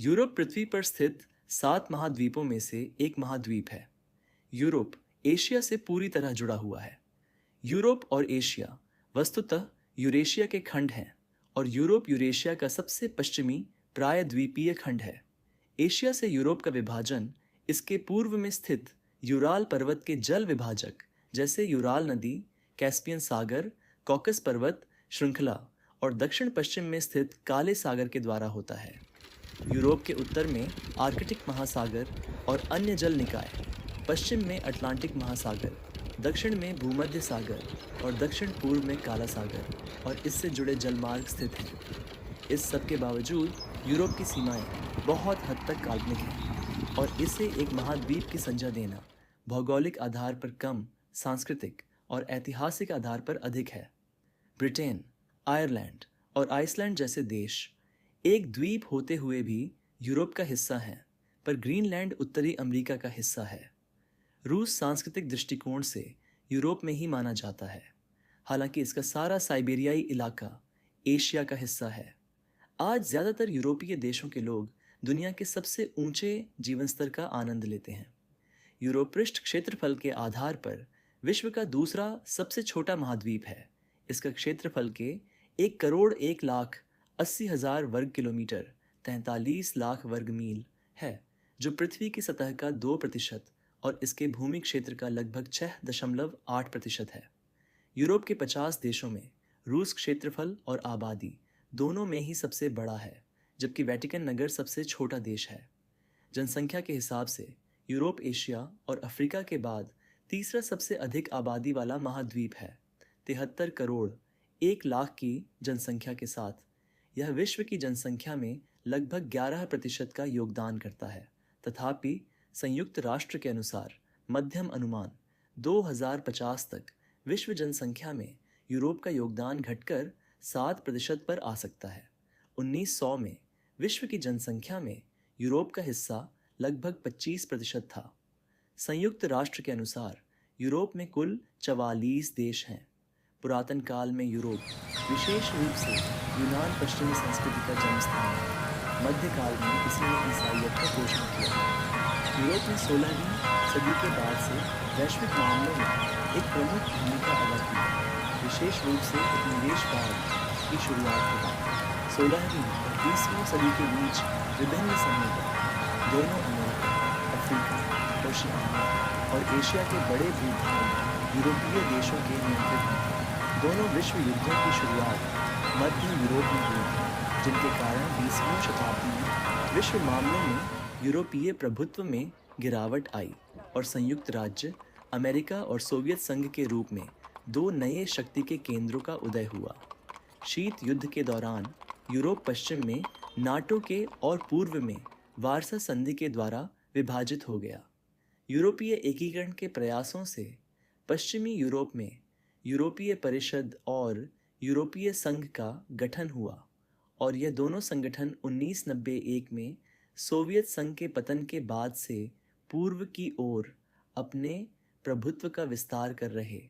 Europe पृथ्वी पर स्थित 7 महाद्वीपों में से एक महाद्वीप है। यूरोप एशिया से पूरी तरह जुड़ा हुआ है। यूरोप और एशिया वस्तुतः यूरेशिया के खंड हैं और यूरोप यूरेशिया का सबसे पश्चिमी प्रायद्वीपीय खंड है। एशिया से यूरोप का विभाजन इसके पूर्व में स्थित यूराल पर्वत के जल विभाजक जैसे यूराल नदी, कैस्पियन सागर, कॉकस पर्वत श्रृंखला और दक्षिण पश्चिम में स्थित काले सागर के द्वारा होता है। यूरोप के उत्तर में आर्कटिक महासागर और अन्य जल निकाय, पश्चिम में अटलांटिक महासागर, दक्षिण में भूमध्य सागर और दक्षिण पूर्व में काला सागर और इससे जुड़े जलमार्ग स्थित हैं। इस सब के बावजूद यूरोप की सीमाएं बहुत हद तक काल्पनिक हैं और इसे एक महाद्वीप की संज्ञा देना भौगोलिक आधार पर कम, सांस्कृतिक और ऐतिहासिक आधार पर अधिक है। ब्रिटेन, आयरलैंड और आइसलैंड जैसे देश एक द्वीप होते हुए भी यूरोप का हिस्सा हैं, पर ग्रीनलैंड उत्तरी अमेरिका का हिस्सा है। रूस सांस्कृतिक दृष्टिकोण से यूरोप में ही माना जाता है, हालांकि इसका सारा साइबेरियाई इलाका एशिया का हिस्सा है। आज ज़्यादातर यूरोपीय देशों के लोग दुनिया के सबसे ऊंचे जीवन स्तर का आनंद लेते हैं। यूरोप पृष्ठ क्षेत्रफल के आधार पर विश्व का दूसरा सबसे छोटा महाद्वीप है। इसका क्षेत्रफल के 1,01,80,000 वर्ग किलोमीटर 43 लाख वर्ग मील है, जो पृथ्वी की सतह का 2% और इसके भूमि क्षेत्र का लगभग 6.8% है। यूरोप के 50 देशों में रूस क्षेत्रफल और आबादी दोनों में ही सबसे बड़ा है, जबकि वेटिकन नगर सबसे छोटा देश है। जनसंख्या के हिसाब से यूरोप एशिया और अफ्रीका के बाद तीसरा सबसे अधिक आबादी वाला महाद्वीप है। 73 करोड़ 1 लाख की जनसंख्या के साथ यह विश्व की जनसंख्या में लगभग 11% का योगदान करता है। तथापि संयुक्त राष्ट्र के अनुसार मध्यम अनुमान 2050 तक विश्व जनसंख्या में यूरोप का योगदान घटकर 7% पर आ सकता है। 1900 में विश्व की जनसंख्या में यूरोप का हिस्सा लगभग 25% था। संयुक्त राष्ट्र के अनुसार यूरोप में कुल 44 देश हैं। पुरातन काल में यूरोप विशेष रूप से यूनान पश्चिमी संस्कृति का जन्मस्थान है। मध्यकाल में इसी ने ईसाइयत का पोषण किया। यूरोप ने 16वीं सदी के बाद से वैश्विक मामलों में एक प्रमुख भूमिका अदा की, विशेष रूप से उपनिवेशवाद की शुरुआत के बाद। 16वीं और 20वीं सदी के बीच विभिन्न समूहों दोनों अमेरिका, अफ्रीका, ओशियानिया और एशिया के बड़े भूभाग यूरोपीय देशों के नियंत्रित हैं। दोनों विश्व युद्धों की शुरुआत मध्य यूरोप में हुई थी, जिनके कारण 20वीं शताब्दी में विश्व मामलों में यूरोपीय प्रभुत्व में गिरावट आई और संयुक्त राज्य अमेरिका और सोवियत संघ के रूप में दो नए शक्ति के केंद्रों का उदय हुआ। शीत युद्ध के दौरान यूरोप पश्चिम में नाटो के और पूर्व में वारसा संधि के द्वारा विभाजित हो गया। यूरोपीय एकीकरण के प्रयासों से पश्चिमी यूरोप में यूरोपीय परिषद और यूरोपीय संघ का गठन हुआ और यह दोनों संगठन 1991 में सोवियत संघ के पतन के बाद से पूर्व की ओर अपने प्रभुत्व का विस्तार कर रहे